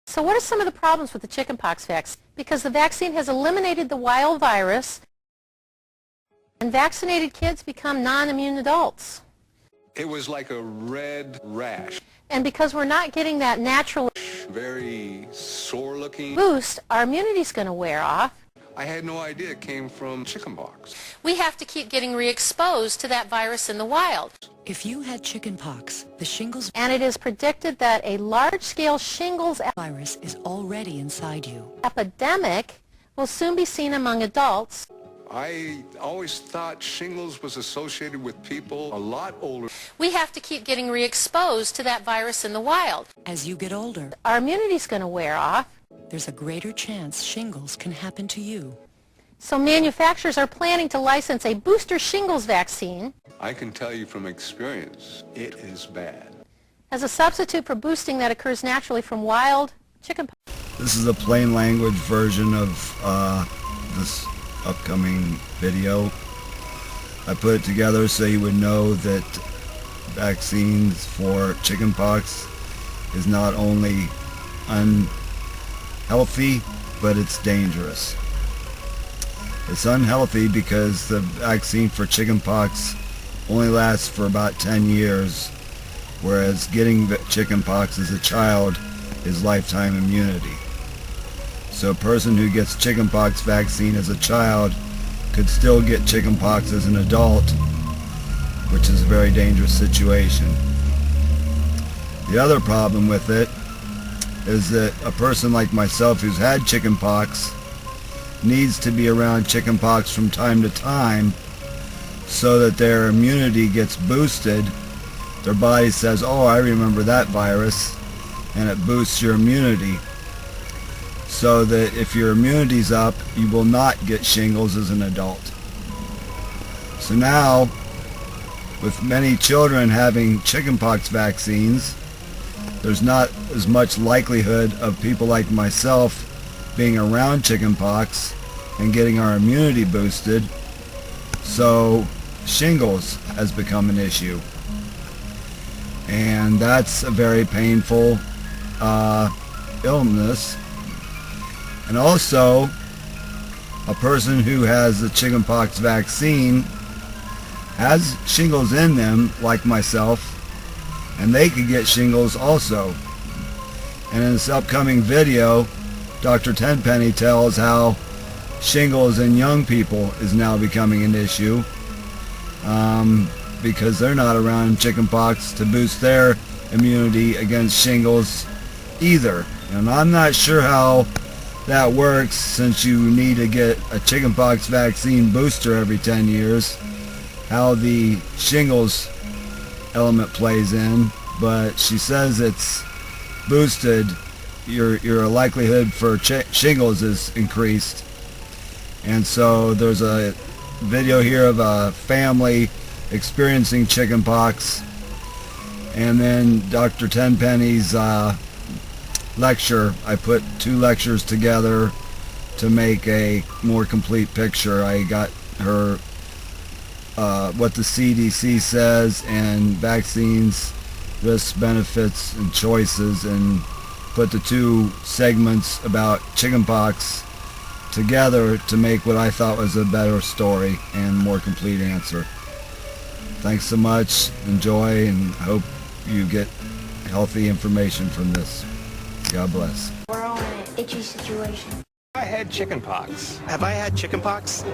So what are some of the problems with the chickenpox vaccine? Because the vaccine has eliminated the wild virus, and vaccinated kids become non-immune adults. It was like a red rash. And because we're not getting that natural, very sore-looking boost, our immunity's going to wear off. I had no idea it came from chickenpox. We have to keep getting re-exposed to that virus in the wild. If you had chickenpox, the shingles And it is predicted that a large-scale shingles virus is already inside you. epidemic will soon be seen among adults. I always thought shingles was associated with people a lot older. We have to keep getting re-exposed to that virus in the wild. As you get older, Our immunity's going to wear off. there's a greater chance shingles can happen to you. So manufacturers are planning to license a booster shingles vaccine I can tell you from experience, it is bad. as a substitute for boosting that occurs naturally from wild chickenpox. This is a plain language version of this upcoming video. I put it together so you would know that vaccines for chickenpox is not only unhealthy, but it's dangerous. It's unhealthy because the vaccine for chickenpox only lasts for about 10 years, whereas getting chickenpox as a child is lifetime immunity. So a person who gets chickenpox vaccine as a child could still get chickenpox as an adult, which is a very dangerous situation. The other problem with it is that a person like myself who's had chickenpox needs to be around chickenpox from time to time so that their immunity gets boosted. Their body says, oh, I remember that virus, and it boosts your immunity, so that if your immunity's up, you will not get shingles as an adult. So now, with many children having chickenpox vaccines, there's not as much likelihood of people like myself being around chickenpox and getting our immunity boosted, so shingles has become an issue. And that's a very painful illness. And also, a person who has the chickenpox vaccine has shingles in them, like myself, and they could get shingles also. And in this upcoming video, Dr. Tenpenny tells how shingles in young people is now becoming an issue because they're not around chickenpox to boost their immunity against shingles either. And I'm not sure how that works, since you need to get a chickenpox vaccine booster every 10 years, how the shingles element plays in, but she says it's boosted, your likelihood for shingles is increased. And so there's a video here of a family experiencing chickenpox, and then Dr. Tenpenny's lecture. I put two lectures together to make a more complete picture. I got her what the CDC says and vaccines, risks, benefits, and choices, and put the two segments about chickenpox together to make what I thought was a better story and more complete answer. Thanks so much. Enjoy, and hope you get healthy information from this. God bless. We're all in an itchy situation. I had chickenpox. Have I had chickenpox?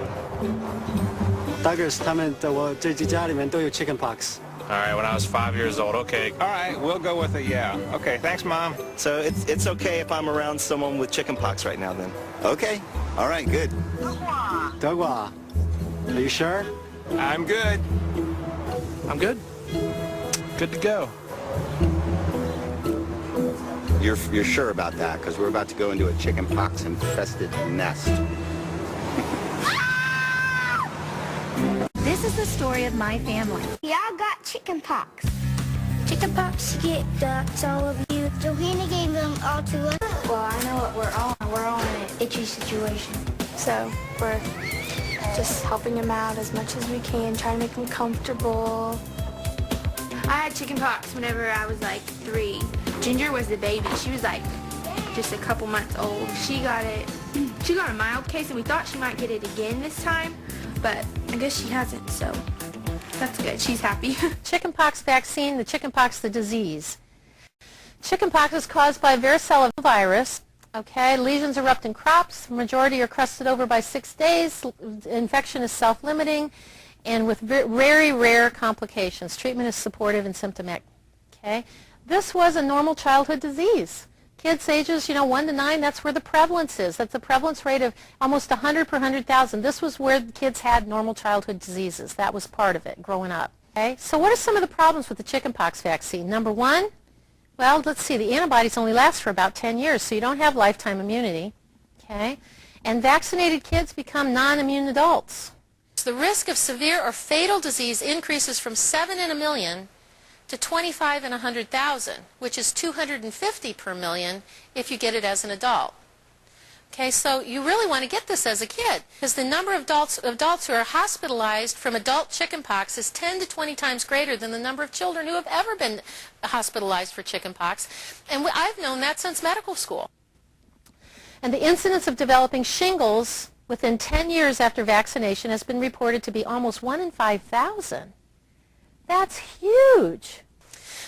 大哥他们的我这几家里面都有 chickenpox. All right, when I was 5 years old. Okay. All right, we'll go with it. Yeah. Okay. Thanks, Mom. So it's okay if I'm around someone with chickenpox right now then? Okay. All right, good. Dogwa, are you sure? I'm good. I'm good. Good to go. You're sure about that? Because we're about to go into a chickenpox infested nest. This is the story of my family. y'all got chickenpox. Chickenpox get to all of you. Johanna gave them all to us. Well, I know what we're all in an itchy situation. So we're just helping him out as much as we can, trying to make him comfortable. I had chickenpox whenever I was like 3. Ginger was the baby. She was like just a couple months old. She got a mild case, and we thought she might get it again this time, but I guess she hasn't, so that's good. She's happy. Chickenpox vaccine, the chickenpox, the disease. Chickenpox is caused by varicella virus. Okay, lesions erupt in crops. Majority are crusted over by 6 days. Infection is self-limiting and with very rare complications. Treatment is supportive and symptomatic. Okay, this was a normal childhood disease. Kids ages, 1 to 9, that's where the prevalence is. That's a prevalence rate of almost 100 per 100,000. This was where the kids had normal childhood diseases. That was part of it growing up. Okay, so what are some of the problems with the chickenpox vaccine? Number one, well, let's see, the antibodies only last for about 10 years, so you don't have lifetime immunity. Okay, and vaccinated kids become non-immune adults. The risk of severe or fatal disease increases from 7 in a million to 25 in 100,000, which is 250 per million if you get it as an adult. Okay, so you really want to get this as a kid, because the number of adults who are hospitalized from adult chickenpox is 10 to 20 times greater than the number of children who have ever been hospitalized for chickenpox. And I've known that since medical school. And the incidence of developing shingles within 10 years after vaccination has been reported to be almost 1 in 5,000. That's huge.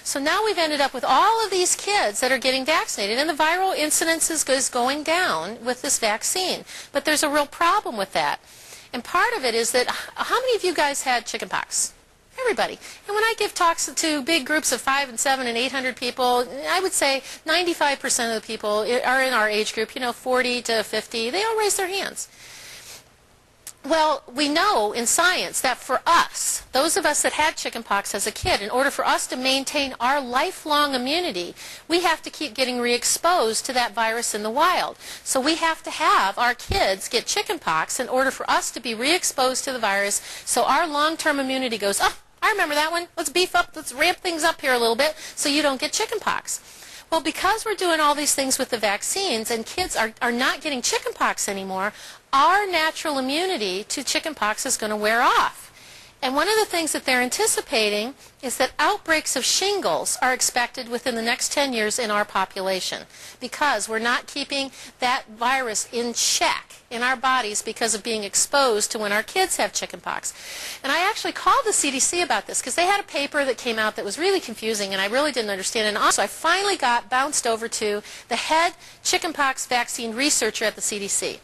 So now we've ended up with all of these kids that are getting vaccinated, and the viral incidence is going down with this vaccine. But there's a real problem with that. And part of it is that, how many of you guys had chickenpox? Everybody. And when I give talks to big groups of 5 and 7 and 800 people, I would say 95% of the people are in our age group, 40 to 50. They all raise their hands. Well, we know in science that for us, those of us that had chickenpox as a kid, in order for us to maintain our lifelong immunity, we have to keep getting re-exposed to that virus in the wild. So we have to have our kids get chickenpox in order for us to be re-exposed to the virus, so our long-term immunity goes, oh, I remember that one. Let's beef up, let's ramp things up here a little bit so you don't get chickenpox. Well, because we're doing all these things with the vaccines and kids are not getting chickenpox anymore, our natural immunity to chickenpox is going to wear off. And one of the things that they're anticipating is that outbreaks of shingles are expected within the next 10 years in our population, because we're not keeping that virus in check in our bodies because of being exposed to when our kids have chickenpox. And I actually called the CDC about this because they had a paper that came out that was really confusing and I really didn't understand it. And also I finally got bounced over to the head chickenpox vaccine researcher at the CDC.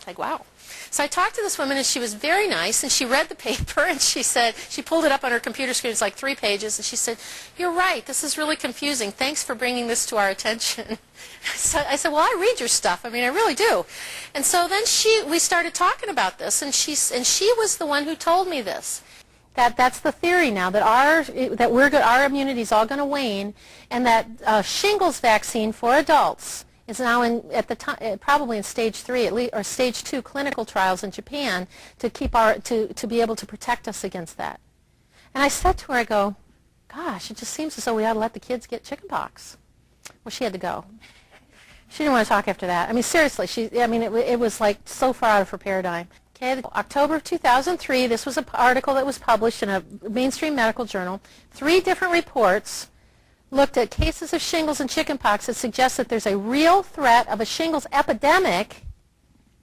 Like, wow. So I talked to this woman, and she was very nice, and she read the paper, and she said, she pulled it up on her computer screen, it's like 3 pages, and she said, you're right, this is really confusing. Thanks for bringing this to our attention. So I said, well, I read your stuff. I mean, I really do. And so then we started talking about this, and she was the one who told me this. That's the theory now, that our immunity is all going to wane, and that shingles vaccine for adults is now probably in stage 3 or stage 2 clinical trials in Japan to be able to protect us against that. And I said to her, I go, gosh, it just seems as though we ought to let the kids get chickenpox. Well, she had to go. She didn't want to talk after that. I mean, seriously, it was like so far out of her paradigm. Okay, October of 2003, this was an article that was published in a mainstream medical journal. 3 different reports looked at cases of shingles and chickenpox that suggest that there's a real threat of a shingles epidemic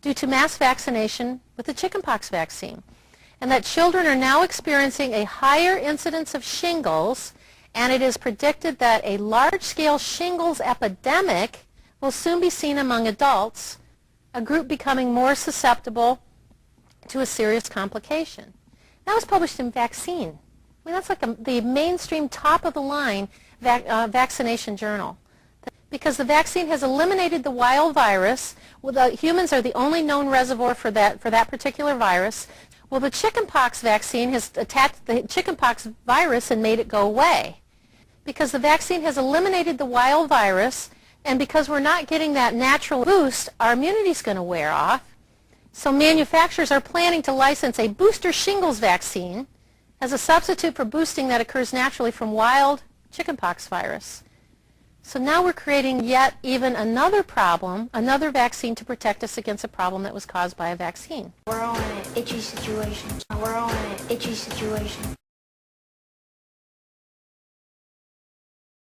due to mass vaccination with the chickenpox vaccine, and that children are now experiencing a higher incidence of shingles, and it is predicted that a large-scale shingles epidemic will soon be seen among adults, a group becoming more susceptible to a serious complication. That was published in Vaccine. I mean, that's like the mainstream top-of-the-line vaccination journal, because the vaccine has eliminated the wild virus. Well, the humans are the only known reservoir for that particular virus. Well, the chickenpox vaccine has attacked the chickenpox virus and made it go away, because the vaccine has eliminated the wild virus, and because we're not getting that natural boost, our immunity is going to wear off. So manufacturers are planning to license a booster shingles vaccine as a substitute for boosting that occurs naturally from wild chickenpox virus. So now we're creating yet even another problem, another vaccine to protect us against a problem that was caused by a vaccine. We're all in an itchy situation. We're all in an itchy situation.